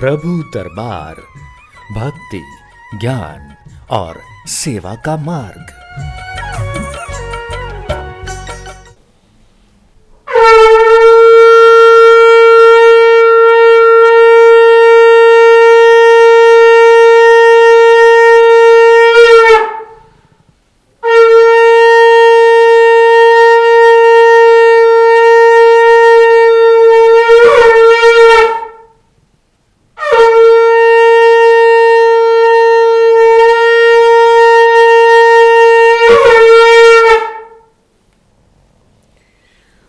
प्रभु दरबार भक्ति, ज्ञान और सेवा का मार्ग।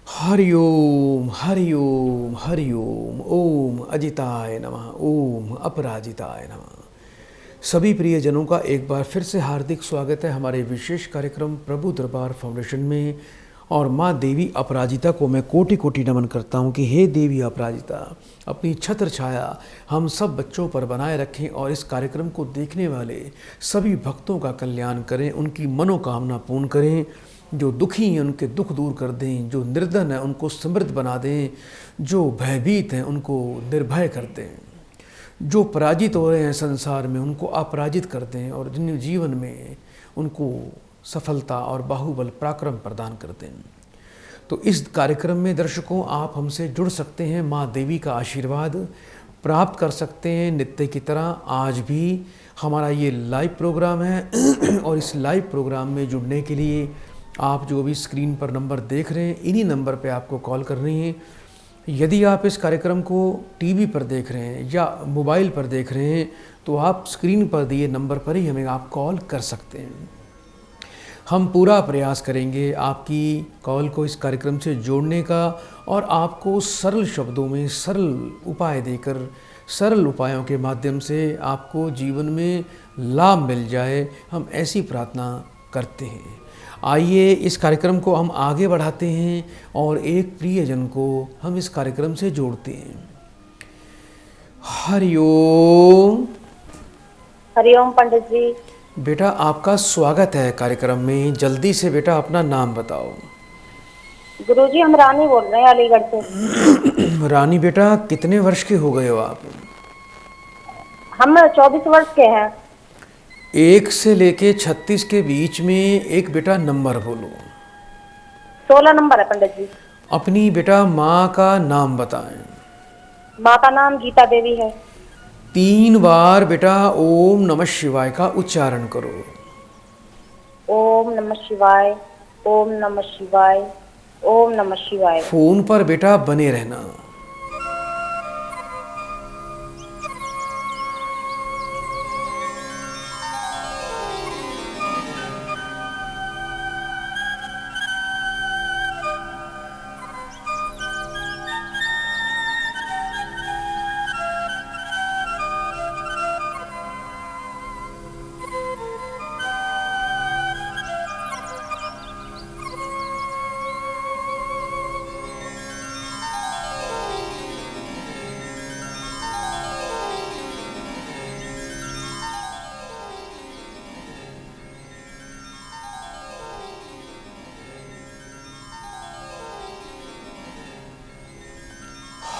हरिओम हरिओम हरिओम। ओम अजिताय नमः, ओम अपराजिताय नमः। सभी प्रियजनों का एक बार फिर से हार्दिक स्वागत है हमारे विशेष कार्यक्रम प्रभु दरबार फाउंडेशन में। और माँ देवी अपराजिता को मैं कोटि कोटि नमन करता हूँ कि हे देवी अपराजिता, अपनी छत्र छाया हम सब बच्चों पर बनाए रखें और इस कार्यक्रम को देखने वाले सभी भक्तों का कल्याण करें, उनकी मनोकामना पूर्ण करें। जो दुखी हैं उनके दुख दूर कर दें, जो निर्धन हैं उनको समृद्ध बना दें, जो भयभीत हैं उनको निर्भय कर दें, जो पराजित हो रहे हैं संसार में उनको अपराजित कर दें और जिन जीवन में उनको सफलता और बाहुबल पराक्रम प्रदान कर दें। तो इस कार्यक्रम में दर्शकों आप हमसे जुड़ सकते हैं, माँ देवी का आशीर्वाद प्राप्त कर सकते हैं। नित्य की तरह आज भी हमारा ये लाइव प्रोग्राम है और इस लाइव प्रोग्राम में जुड़ने के लिए आप जो भी स्क्रीन पर नंबर देख रहे हैं, इन्हीं नंबर पे आपको कॉल करनी है। यदि आप इस कार्यक्रम को टीवी पर देख रहे हैं या मोबाइल पर देख रहे हैं तो आप स्क्रीन पर दिए नंबर पर ही हमें आप कॉल कर सकते हैं। हम पूरा प्रयास करेंगे आपकी कॉल को इस कार्यक्रम से जोड़ने का और आपको सरल शब्दों में सरल उपाय देकर, सरल उपायों के माध्यम से आपको जीवन में लाभ मिल जाए, हम ऐसी प्रार्थना करते हैं। आइए इस कार्यक्रम को हम आगे बढ़ाते हैं और एक प्रियजन को हम इस कार्यक्रम से जोड़ते हैं। हरिओम। हरिओम पंडित जी। बेटा आपका स्वागत है कार्यक्रम में। जल्दी से बेटा अपना नाम बताओ। गुरुजी हम रानी बोल रहे हैं अलीगढ़ से। रानी बेटा कितने वर्ष के हो गए हो आप? हम 24 वर्ष के हैं। 1 से लेके 36 के बीच में एक बेटा नंबर बोलो। 16 नंबर है पंडित जी। अपनी बेटा माँ का नाम बताएं। माँ का नाम गीता देवी है। 3 बार बेटा ओम नमः शिवाय का उच्चारण करो। ओम नमः शिवाय, ओम नमः शिवाय, ओम नमः शिवाय। फोन पर बेटा बने रहना।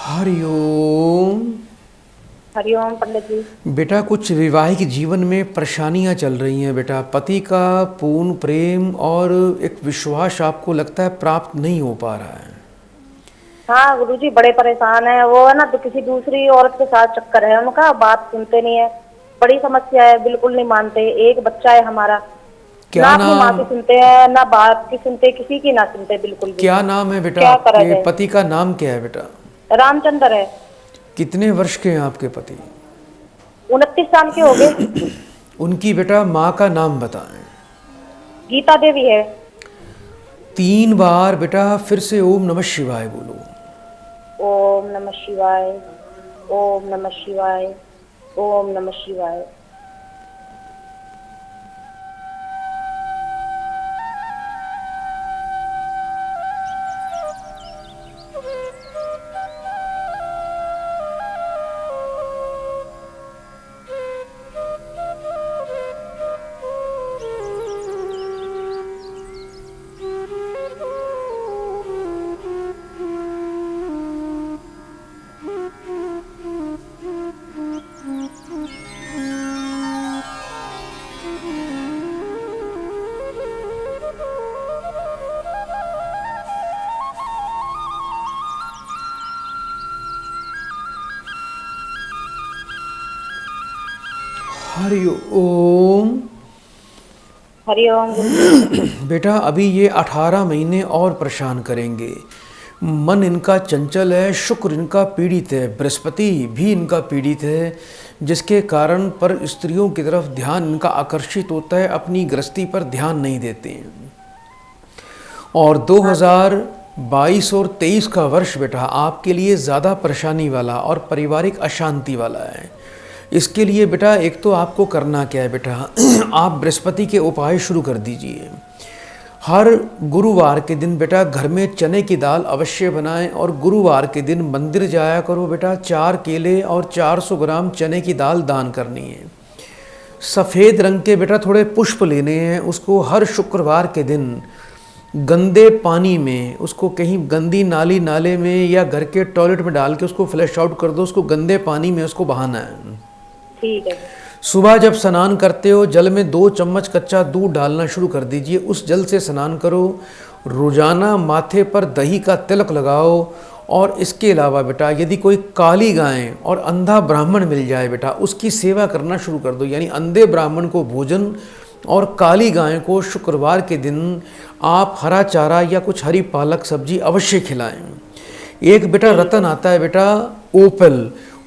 हरिओम। हरिओम पंडित जी। बेटा कुछ वैवाहिक जीवन में परेशानियां चल रही हैं बेटा। पति का पूर्ण प्रेम और एक विश्वास आपको लगता है प्राप्त नहीं हो पा रहा है। हाँ गुरुजी बड़े परेशान है। वो है ना तो किसी दूसरी औरत के साथ चक्कर है उनका, बात सुनते नहीं है। बड़ी समस्या है, बिल्कुल नहीं मानते। एक बच्चा है हमारा, क्या ना अपनी माँ नाम? की सुनते हैं ना बाप की सुनते, किसी की ना सुनते बिल्कुल भी। क्या नाम है बेटा? क्या करा आपके जाए? पति का नाम क्या है बेटा? रामचंद्र है। कितने वर्ष के हैं आपके पति? 29 साल के हो गए। उनकी बेटा माँ का नाम बताएं। गीता देवी है। 3 बार बेटा फिर से ओम नमः शिवाय बोलो। ओम नमः शिवाय, ओम नमः शिवाय, ओम नमः शिवाय। हरि ओम। हरिओम गुरुजी। बेटा अभी ये 18 महीने और परेशान करेंगे। मन इनका चंचल है, शुक्र इनका पीड़ित है, बृहस्पति भी इनका पीड़ित है, जिसके कारण पर स्त्रियों की तरफ ध्यान इनका आकर्षित होता है, अपनी गृहस्थी पर ध्यान नहीं देते हैं। और 2022 और 23 का वर्ष बेटा आपके लिए ज़्यादा परेशानी वाला और पारिवारिक अशांति वाला है। इसके लिए बेटा एक तो आपको करना क्या है बेटा, आप बृहस्पति के उपाय शुरू कर दीजिए। हर गुरुवार के दिन बेटा घर में चने की दाल अवश्य बनाएं और गुरुवार के दिन मंदिर जाया करो बेटा। 4 केले और 400 ग्राम चने की दाल दान करनी है। सफ़ेद रंग के बेटा थोड़े पुष्प लेने हैं, उसको हर शुक्रवार के दिन गंदे पानी में, उसको कहीं गंदी नाली नाले में या घर के टॉयलेट में डाल के उसको फ्लैश आउट कर दो। उसको गंदे पानी में उसको बहाना है। ठीक है। सुबह जब स्नान करते हो जल में 2 चम्मच कच्चा दूध डालना शुरू कर दीजिए, उस जल से स्नान करो। रोजाना माथे पर दही का तिलक लगाओ। और इसके अलावा बेटा यदि कोई काली गाय और अंधा ब्राह्मण मिल जाए बेटा, उसकी सेवा करना शुरू कर दो। यानी अंधे ब्राह्मण को भोजन और काली गाय को शुक्रवार के दिन आप हरा चारा या कुछ हरी पालक सब्जी अवश्य खिलाएं। एक बेटा रतन आता है बेटा,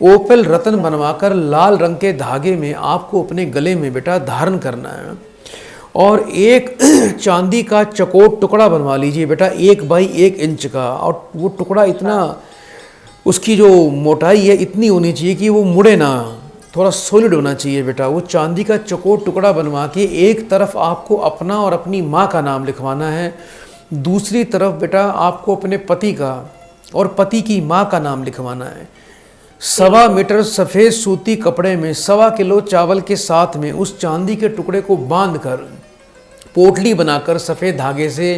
ओपल रतन बनवाकर लाल रंग के धागे में आपको अपने गले में बेटा धारण करना है। और एक चांदी का चकोट टुकड़ा बनवा लीजिए बेटा, 1 बाई 1 इंच का। और वो टुकड़ा इतना, उसकी जो मोटाई है इतनी होनी चाहिए कि वो मुड़े ना, थोड़ा सॉलिड होना चाहिए बेटा। वो चांदी का चकोट टुकड़ा बनवा के एक तरफ आपको अपना और अपनी माँ का नाम लिखवाना है, दूसरी तरफ बेटा आपको अपने पति का और पति की माँ का नाम लिखवाना है। 1.25 मीटर सफ़ेद सूती कपड़े में 1.25 किलो चावल के साथ में उस चांदी के टुकड़े को बांधकर पोटली बनाकर सफ़ेद धागे से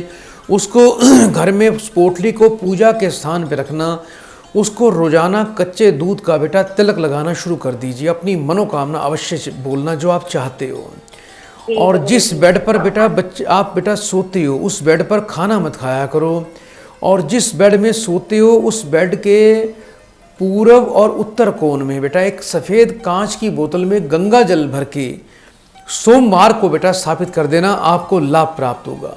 उसको घर में उस पोटली को पूजा के स्थान पर रखना। उसको रोजाना कच्चे दूध का बेटा तिलक लगाना शुरू कर दीजिए। अपनी मनोकामना अवश्य बोलना जो आप चाहते हो। और जिस बेड पर बेटा आप बेटा सोते हो उस बेड पर खाना मत खाया करो। और जिस बेड में सोते हो उस बेड के पूर्व और उत्तर कोण में बेटा एक सफ़ेद कांच की बोतल में गंगा जल भर के सोमवार को बेटा स्थापित कर देना, आपको लाभ प्राप्त होगा।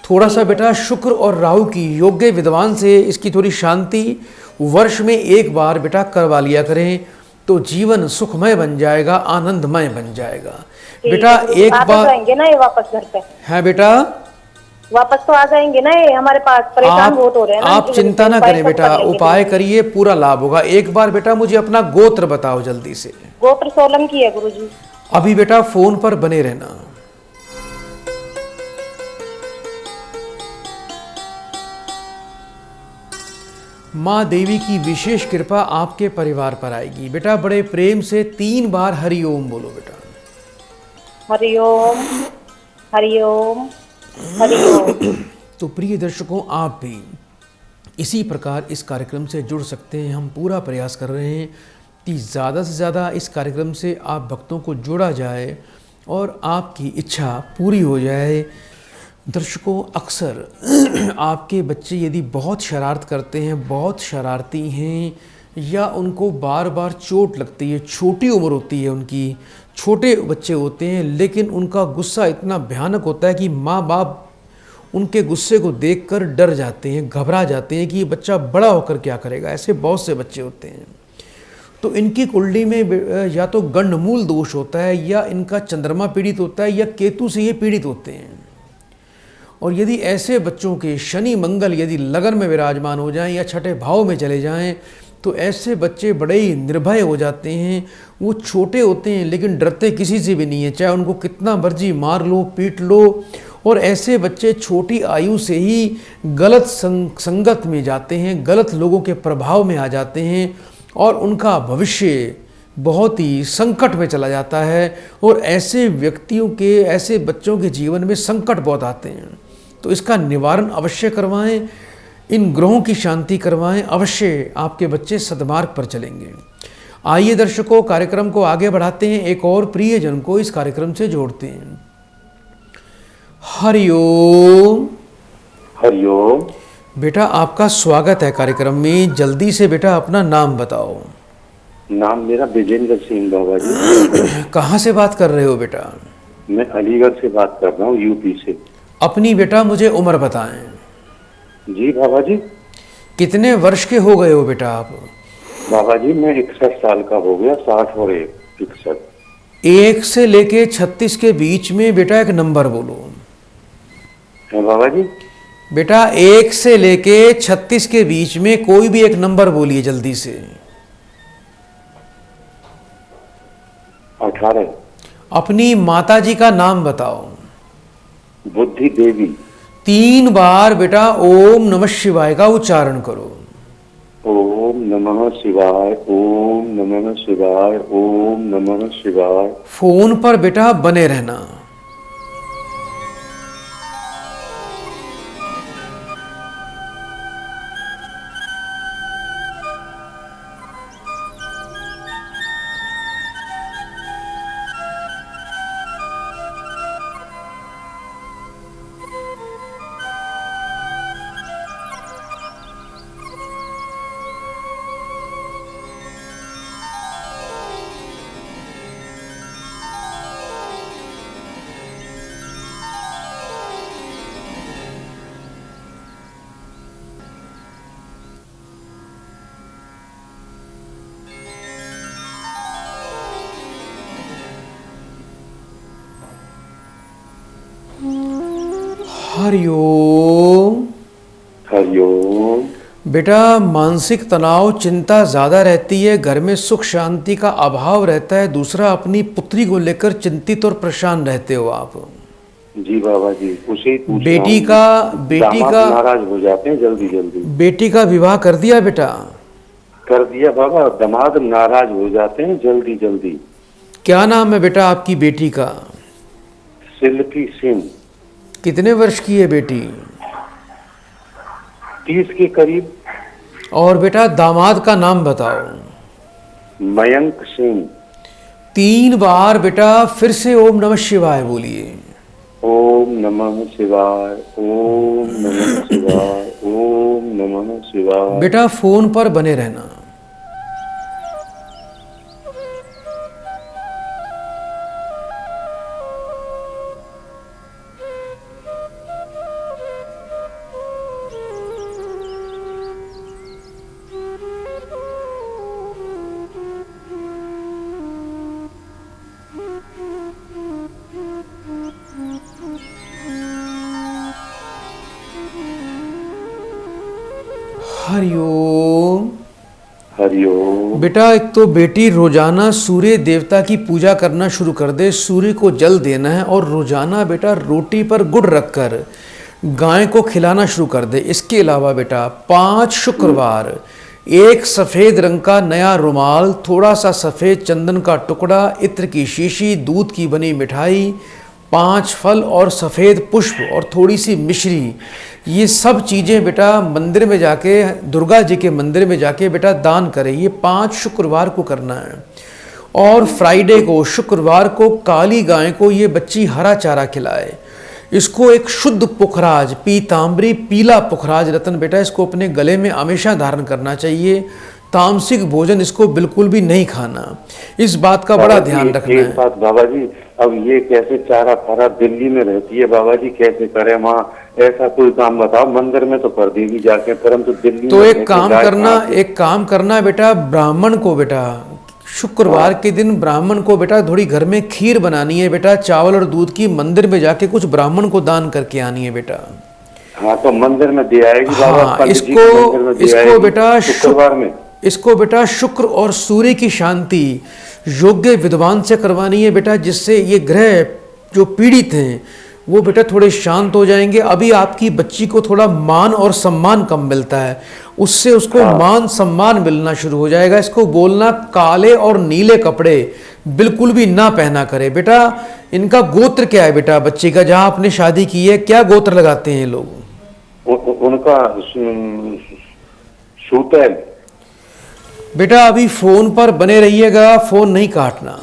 थोड़ा सा बेटा शुक्र और राहु की योग्य विद्वान से इसकी थोड़ी शांति वर्ष में 1 बार बेटा करवा लिया करें, तो जीवन सुखमय बन जाएगा, आनंदमय बन जाएगा बेटा। एक बार जाएंगे ना ये वापस घर पे? है बेटा, वापस तो आ जाएंगे ना ये हमारे पास? परेशान बहुत हो रहे हैं ना। आप चिंता ना करें बेटा, उपाय करिए, पूरा लाभ होगा। एक बार बेटा मुझे अपना गोत्र बताओ जल्दी से। गोत्र सोलंकी है गुरुजी। अभी बेटा फोन पर बने रहना। माँ देवी की विशेष कृपा आपके परिवार पर आएगी बेटा। बड़े प्रेम से 3 बार हरिओम बोलो बेटा। हरिओम हरिओम हरिओम। तो प्रिय दर्शकों, आप भी इसी प्रकार इस कार्यक्रम से जुड़ सकते हैं। हम पूरा प्रयास कर रहे हैं कि ज़्यादा से ज़्यादा इस कार्यक्रम से आप भक्तों को जोड़ा जाए और आपकी इच्छा पूरी हो जाए। दर्शकों, अक्सर आपके बच्चे यदि बहुत शरारत करते हैं, बहुत शरारती हैं, या उनको बार बार चोट लगती है, छोटी उम्र होती है उनकी, छोटे बच्चे होते हैं, लेकिन उनका गुस्सा इतना भयानक होता है कि माँ बाप उनके गुस्से को देखकर डर जाते हैं, घबरा जाते हैं कि ये बच्चा बड़ा होकर क्या करेगा। ऐसे बहुत से बच्चे होते हैं। तो इनकी कुंडली में या तो गंडमूल दोष होता है, या इनका चंद्रमा पीड़ित होता है, या केतु से ये पीड़ित होते हैं। और यदि ऐसे बच्चों के शनि मंगल यदि लगन में विराजमान हो जाएं या छठे भाव में चले जाएं, तो ऐसे बच्चे बड़े ही निर्भय हो जाते हैं। वो छोटे होते हैं लेकिन डरते किसी से भी नहीं है, चाहे उनको कितना मर्जी मार लो, पीट लो। और ऐसे बच्चे छोटी आयु से ही गलत संगत में जाते हैं, गलत लोगों के प्रभाव में आ जाते हैं, और उनका भविष्य बहुत ही संकट में चला जाता है। और ऐसे व्यक्तियों के, ऐसे बच्चों के जीवन में संकट बहुत आते हैं। तो इसका निवारण अवश्य करवाएं, इन ग्रहों की शांति करवाएं, अवश्य आपके बच्चे सद्मार्ग पर चलेंगे। आइए दर्शकों, कार्यक्रम को आगे बढ़ाते हैं, एक और प्रियजन को इस कार्यक्रम से जोड़ते हैं। हरिओम। हरिओम। बेटा आपका स्वागत है कार्यक्रम में। जल्दी से बेटा अपना नाम बताओ। नाम मेरा विजेंद्र सिंह बाबा जी। कहाँ से बात कर रहे हो बेटा? मैं अलीगढ़ से बात कर रहा हूँ, यूपी से। अपनी बेटा मुझे उम्र बताएं। जी बाबा जी। कितने वर्ष के हो गए हो बेटा आप? बाबा जी मैं 61 साल का हो गया, 60 और 61। 1 से लेके 36 के बीच में बेटा एक नंबर बोलो। है बाबा जी। बेटा 1 से लेके 36 के बीच में कोई भी एक नंबर बोलिए जल्दी से। 18। अपनी माताजी का नाम बताओ। बुद्धि देवी। 3 बार बेटा ओम नमः शिवाय का उच्चारण करो। ओम नमः शिवाय, ओम नमः शिवाय, ओम नमः शिवाय। फोन पर बेटा बने रहना। हरिओम। हरिओम। बेटा मानसिक तनाव चिंता ज़्यादा रहती है, घर में सुख शांति का अभाव रहता है। दूसरा, अपनी पुत्री को लेकर चिंतित और परेशान रहते हो आप। जी बाबा जी, उसे पूछ बेटी रहा हूँ। का बेटी दामाद का नाराज हो जाते हैं जल्दी जल्दी। बेटी का विवाह कर दिया बेटा? कर दिया बाबा, दामाद नाराज हो जाते हैं जल्दी जल्दी। क्या नाम है बेटा आपकी बेटी का? शिल्पी सिंह। कितने वर्ष की है बेटी? 30 के करीब। और बेटा दामाद का नाम बताओ। मयंक सिंह। 3 बार बेटा फिर से ओम नमः शिवाय बोलिए। ओम नमः शिवाय, ओम नमः शिवाय, ओम नमः शिवाय। बेटा फोन पर बने रहना। हरिओम। हरिओम। बेटा एक तो बेटी रोजाना सूर्य देवता की पूजा करना शुरू कर दे। सूर्य को जल देना है और रोजाना बेटा रोटी पर गुड़ रखकर गाय को खिलाना शुरू कर दे। इसके अलावा बेटा 5 शुक्रवार एक सफ़ेद रंग का नया रुमाल, थोड़ा सा सफ़ेद चंदन का टुकड़ा, इत्र की शीशी, दूध की बनी मिठाई, 5 फल और सफ़ेद पुष्प और थोड़ी सी मिश्री, ये सब चीज़ें बेटा मंदिर में जाके, दुर्गा जी के मंदिर में जाके बेटा दान करें। ये 5 शुक्रवार को करना है। और फ्राइडे को, शुक्रवार को काली गाय को ये बच्ची हरा चारा खिलाए। इसको एक शुद्ध पुखराज, पीताम्बरी पीला पुखराज रत्न बेटा इसको अपने गले में हमेशा धारण करना चाहिए। तामसिक भोजन इसको बिल्कुल भी नहीं खाना। इस बात का बड़ा ध्यान रखना है। बात बाबा जी, अब ये कैसे चारा फारा दिल्ली में रहती है बाबा जी, कैसे करे वहाँ? ऐसा कोई काम बताओ। मंदिर में तो कर देगी जाके, परंतु दिल्ली तो में एक काम करना बेटा, ब्राह्मण को बेटा शुक्रवार के दिन ब्राह्मण को बेटा थोड़ी घर में खीर बनानी है बेटा, चावल और दूध की। मंदिर में जाके कुछ ब्राह्मण को दान करके आनी है बेटा। हाँ तो मंदिर में दे आएगी बाबा। हाँ, पंडित जी के मंदिर में दे आएगी बेटा शुक्रवार में। इसको बेटा शुक्र और सूर्य की शांति योग्य विद्वान से करवानी है बेटा, जिससे ये ग्रह जो पीड़ित हैं वो बेटा थोड़े शांत हो जाएंगे। अभी आपकी बच्ची को थोड़ा मान और सम्मान कम मिलता है, उससे उसको मान सम्मान मिलना शुरू हो जाएगा। इसको बोलना काले और नीले कपड़े बिल्कुल भी ना पहना करे बेटा। इनका गोत्र क्या है बेटा बच्ची का, जहाँ आपने शादी की है क्या गोत्र लगाते हैं लोग? उनका सूतल। बेटा अभी फोन पर बने रहिएगा, फोन नहीं काटना।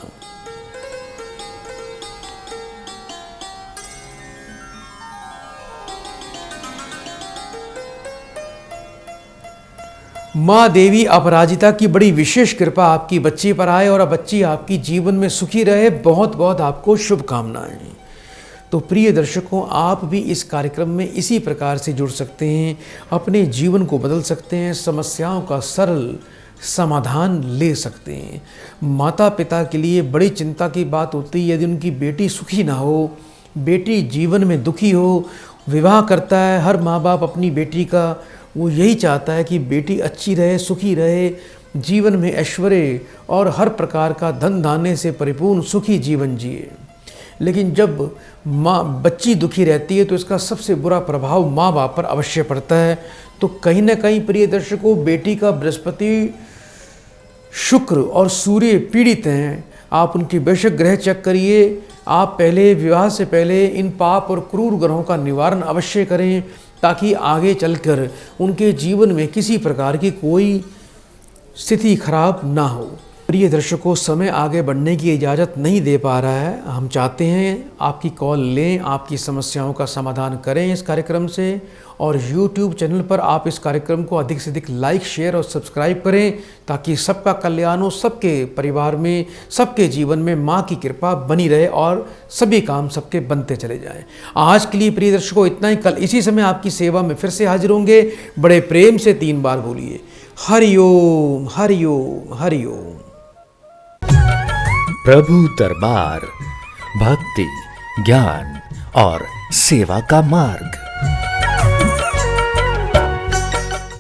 माँ देवी अपराजिता की बड़ी विशेष कृपा आपकी बच्ची पर आए और अब बच्ची आपकी जीवन में सुखी रहे। बहुत बहुत आपको शुभकामनाएं। तो प्रिय दर्शकों, आप भी इस कार्यक्रम में इसी प्रकार से जुड़ सकते हैं, अपने जीवन को बदल सकते हैं, समस्याओं का सरल समाधान ले सकते हैं। माता पिता के लिए बड़ी चिंता की बात होती है यदि उनकी बेटी सुखी ना हो, बेटी जीवन में दुखी हो। विवाह करता है हर माँ बाप अपनी बेटी का, वो यही चाहता है कि बेटी अच्छी रहे, सुखी रहे, जीवन में ऐश्वर्य और हर प्रकार का धन धान्य से परिपूर्ण सुखी जीवन जिए। लेकिन जब बच्ची दुखी रहती है तो इसका सबसे बुरा प्रभाव माँ बाप पर अवश्य पड़ता है। तो कहीं ना कहीं प्रिय दर्शकों, बेटी का बृहस्पति, शुक्र और सूर्य पीड़ित हैं। आप उनकी बेशक ग्रह चेक करिए। आप पहले विवाह से पहले इन पाप और क्रूर ग्रहों का निवारण अवश्य करें, ताकि आगे चलकर उनके जीवन में किसी प्रकार की कोई स्थिति खराब ना हो। प्रिय दर्शकों, समय आगे बढ़ने की इजाज़त नहीं दे पा रहा है। हम चाहते हैं आपकी कॉल लें, आपकी समस्याओं का समाधान करें इस कार्यक्रम से। और YouTube चैनल पर आप इस कार्यक्रम को अधिक से अधिक लाइक, शेयर और सब्सक्राइब करें, ताकि सबका कल्याण हो, सबके परिवार में, सबके जीवन में माँ की कृपा बनी रहे और सभी काम सबके बनते चले जाएं। आज के लिए प्रिय दर्शकों इतना ही। कल इसी समय आपकी सेवा में फिर से हाजिर होंगे। बड़े प्रेम से 3 बार बोलिए, हरिओम हरिओम हरिओम। प्रभु दरबार, भक्ति, ज्ञान और सेवा का मार्ग।